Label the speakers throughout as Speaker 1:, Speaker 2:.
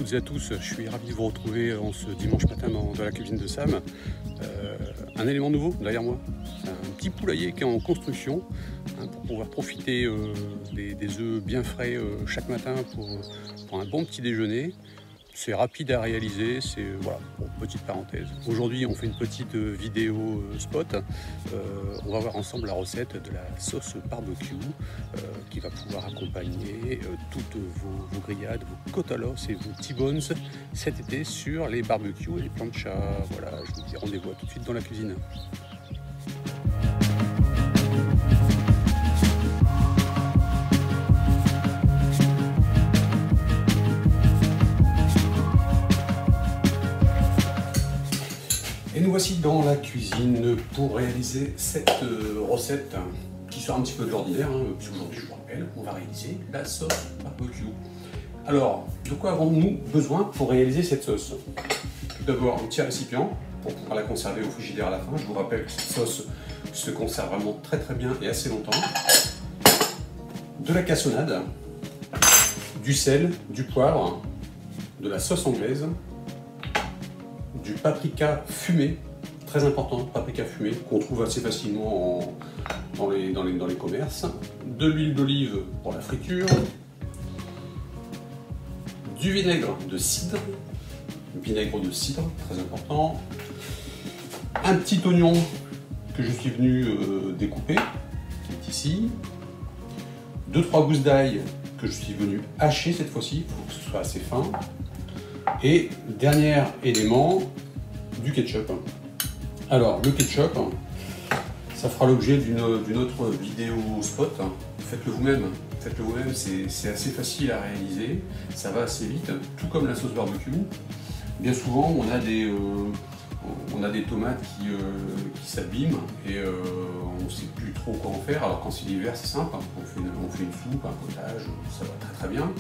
Speaker 1: toutes et à tous, je suis ravi de vous retrouver en ce dimanche matin dans la cuisine de Sam. Un élément nouveau derrière moi, c'est un petit poulailler qui est en construction pour pouvoir profiter des œufs bien frais chaque matin pour un bon petit déjeuner. C'est rapide à réaliser, c'est voilà, bon, petite parenthèse. Aujourd'hui, on fait une petite vidéo spot. On va voir ensemble la recette de la sauce barbecue qui va pouvoir accompagner toutes vos grillades, vos côtes à l'os et vos T-bones cet été sur les barbecues et les planchas. Voilà, je vous dis rendez-vous tout de suite dans la cuisine. Et nous voici dans la cuisine pour réaliser cette recette qui sort un petit peu de l'ordinaire, puisque aujourd'hui, je vous rappelle, on va réaliser la sauce barbecue. Alors, de quoi avons-nous besoin pour réaliser cette sauce? Tout d'abord, un petit récipient pour pouvoir la conserver au frigidaire à la fin. Je vous rappelle que cette sauce se conserve vraiment très bien et assez longtemps. De la cassonade, du sel, du poivre, de la sauce anglaise, du paprika fumé, très important, paprika fumé, qu'on trouve assez facilement dans les commerces, de l'huile d'olive pour la friture, du vinaigre de cidre, très important, un petit oignon que je suis venu découper, qui est ici, 2-3 gousses d'ail que je suis venu hacher cette fois-ci, il faut que ce soit assez fin. Et dernier élément, du ketchup. Alors, le ketchup, ça fera l'objet d'une autre vidéo spot. Faites-le vous-même. Faites-le vous-même, c'est assez facile à réaliser. Ça va assez vite, tout comme la sauce barbecue. Bien souvent, on a des tomates qui s'abîment et on ne sait plus trop quoi en faire. Alors quand c'est l'hiver, c'est simple. On fait une soupe, un potage, ça va très bien.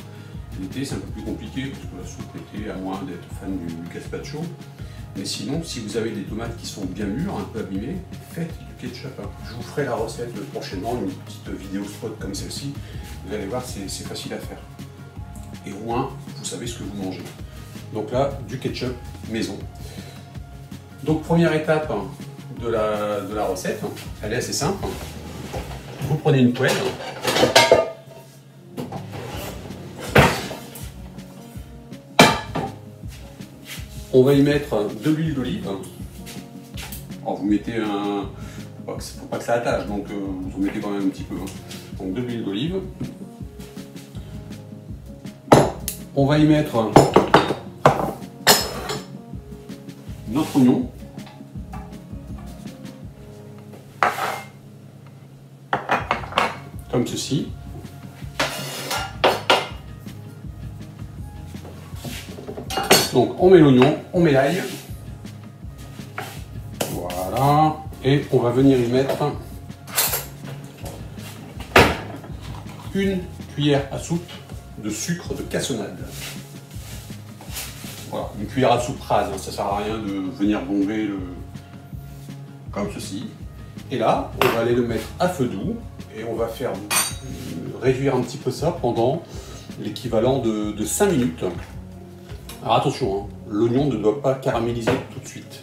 Speaker 1: L'été, c'est un peu plus compliqué parce que la soupe l'été, à moins d'être fan du gazpacho. Mais sinon, si vous avez des tomates qui sont bien mûres, un peu abîmées, faites du ketchup. Je vous ferai la recette prochainement, une petite vidéo spot comme celle-ci. Vous allez voir, c'est facile à faire. Et au moins, vous savez ce que vous mangez. Donc là, du ketchup maison. Donc première étape de la recette, elle est assez simple. Vous prenez une poêle. On va y mettre de l'huile d'olive. Alors vous mettez un... Faut pas que ça attache, donc vous en mettez quand même un petit peu. Donc de l'huile d'olive. On va y mettre notre oignon. Comme ceci. Donc on met l'oignon, on met l'ail, voilà, et on va venir y mettre une cuillère à soupe de sucre de cassonade. Voilà, une cuillère à soupe rase, ça ne sert à rien de venir bomber comme ceci. Et là, on va aller le mettre à feu doux et on va faire réduire un petit peu ça pendant l'équivalent de 5 minutes. Alors attention, l'oignon ne doit pas caraméliser tout de suite,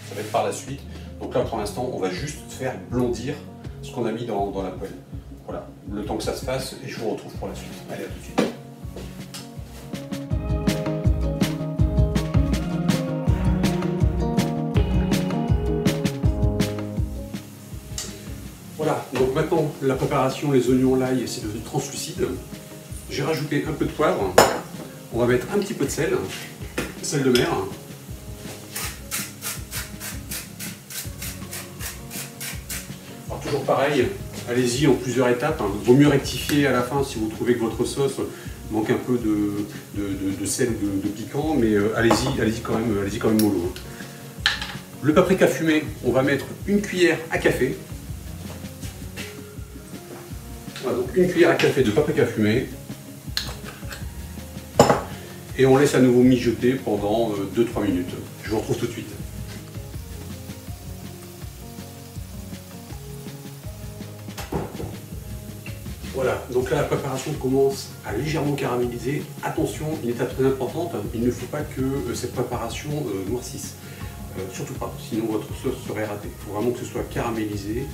Speaker 1: ça va être par la suite. Donc là pour l'instant on va juste faire blondir ce qu'on a mis dans la poêle. Voilà, le temps que ça se fasse et je vous retrouve pour la suite. Allez, à tout de suite. Voilà, donc maintenant la préparation, les oignons, l'ail, c'est devenu translucide. J'ai rajouté un peu de poivre. On va mettre un petit peu de sel de mer. Alors toujours pareil, allez-y en plusieurs étapes. Il vaut mieux rectifier à la fin si vous trouvez que votre sauce manque un peu de sel, de piquant, mais allez-y quand même mollo. Le paprika fumé, on va mettre une cuillère à café. Voilà, donc une cuillère à café de paprika fumé. Et on laisse à nouveau mijoter pendant 2-3 minutes. Je vous retrouve tout de suite. Voilà, donc là la préparation commence à légèrement caraméliser. Attention, une étape très importante, il ne faut pas que cette préparation noircisse. Surtout pas, sinon votre sauce serait ratée. Il faut vraiment que ce soit caramélisé,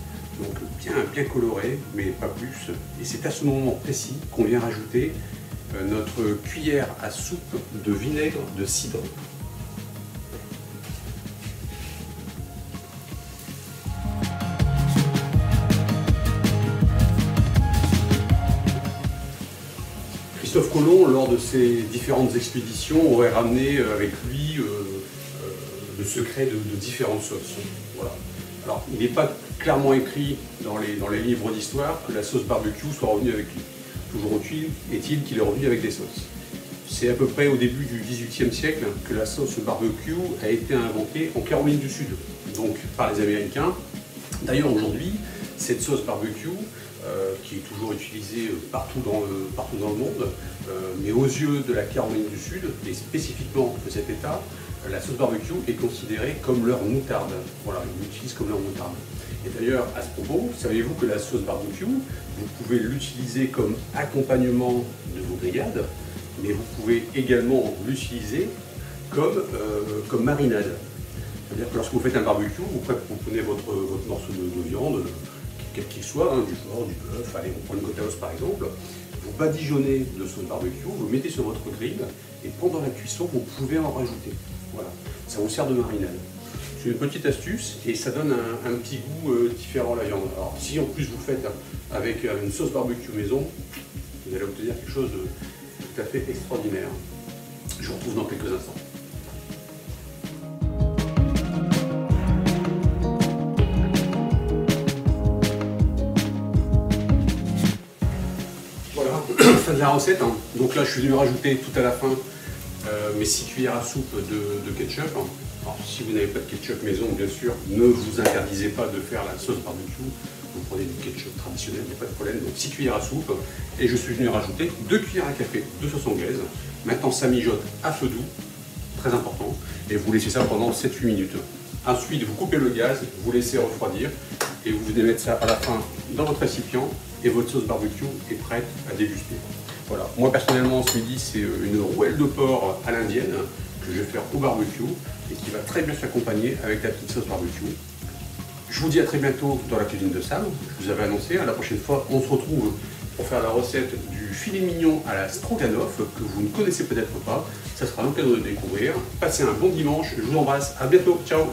Speaker 1: donc bien coloré, mais pas plus. Et c'est à ce moment précis qu'on vient rajouter notre cuillère à soupe de vinaigre de cidre. Christophe Colomb, lors de ses différentes expéditions, aurait ramené avec lui le secret de différentes sauces. Voilà. Alors, il n'est pas clairement écrit dans les livres d'histoire que la sauce barbecue soit revenue avec lui. Toujours est-il qu'il est revenu avec des sauces. C'est à peu près au début du XVIIIe siècle que la sauce barbecue a été inventée en Caroline du Sud, donc par les Américains. D'ailleurs, aujourd'hui, cette sauce barbecue, qui est toujours utilisée partout dans le monde, mais aux yeux de la Caroline du Sud, et spécifiquement de cet État, la sauce barbecue est considérée comme leur moutarde. Voilà, ils l'utilisent comme leur moutarde. Et d'ailleurs, à ce propos, savez-vous que la sauce barbecue, vous pouvez l'utiliser comme accompagnement de vos grillades, mais vous pouvez également l'utiliser comme marinade. C'est-à-dire que lorsque vous faites un barbecue, vous prenez votre morceau de viande, quel qu'il soit, du porc, du bœuf, allez, on prend une côte à os par exemple, vous badigeonnez de sauce barbecue, vous mettez sur votre grill, et pendant la cuisson, vous pouvez en rajouter. Voilà, ça vous sert de marinade. C'est une petite astuce et ça donne un petit goût différent à la viande. Alors si en plus vous le faites avec une sauce barbecue maison, vous allez obtenir quelque chose de tout à fait extraordinaire. Je vous retrouve dans quelques instants. Voilà, fin de la recette. Donc là je suis venu rajouter tout à la fin mes 6 cuillères à soupe de ketchup. Alors, si vous n'avez pas de ketchup maison, bien sûr, ne vous interdisez pas de faire la sauce barbecue. Vous prenez du ketchup traditionnel, il n'y a pas de problème. Donc 6 cuillères à soupe. Et je suis venu rajouter 2 cuillères à café de sauce anglaise. Maintenant, ça mijote à feu doux, très important. Et vous laissez ça pendant 7-8 minutes. Ensuite, vous coupez le gaz, vous laissez refroidir. Et vous venez mettre ça à la fin dans votre récipient. Et votre sauce barbecue est prête à déguster. Voilà. Moi, personnellement, ce midi, c'est une rouelle de porc à l'indienne que je vais faire au barbecue et qui va très bien s'accompagner avec la petite sauce barbecue. Je vous dis à très bientôt dans la cuisine de Sam. Je vous avais annoncé, la prochaine fois, on se retrouve pour faire la recette du filet mignon à la stroganoff que vous ne connaissez peut-être pas. Ça sera l'occasion de découvrir. Passez un bon dimanche, je vous embrasse, à bientôt, ciao!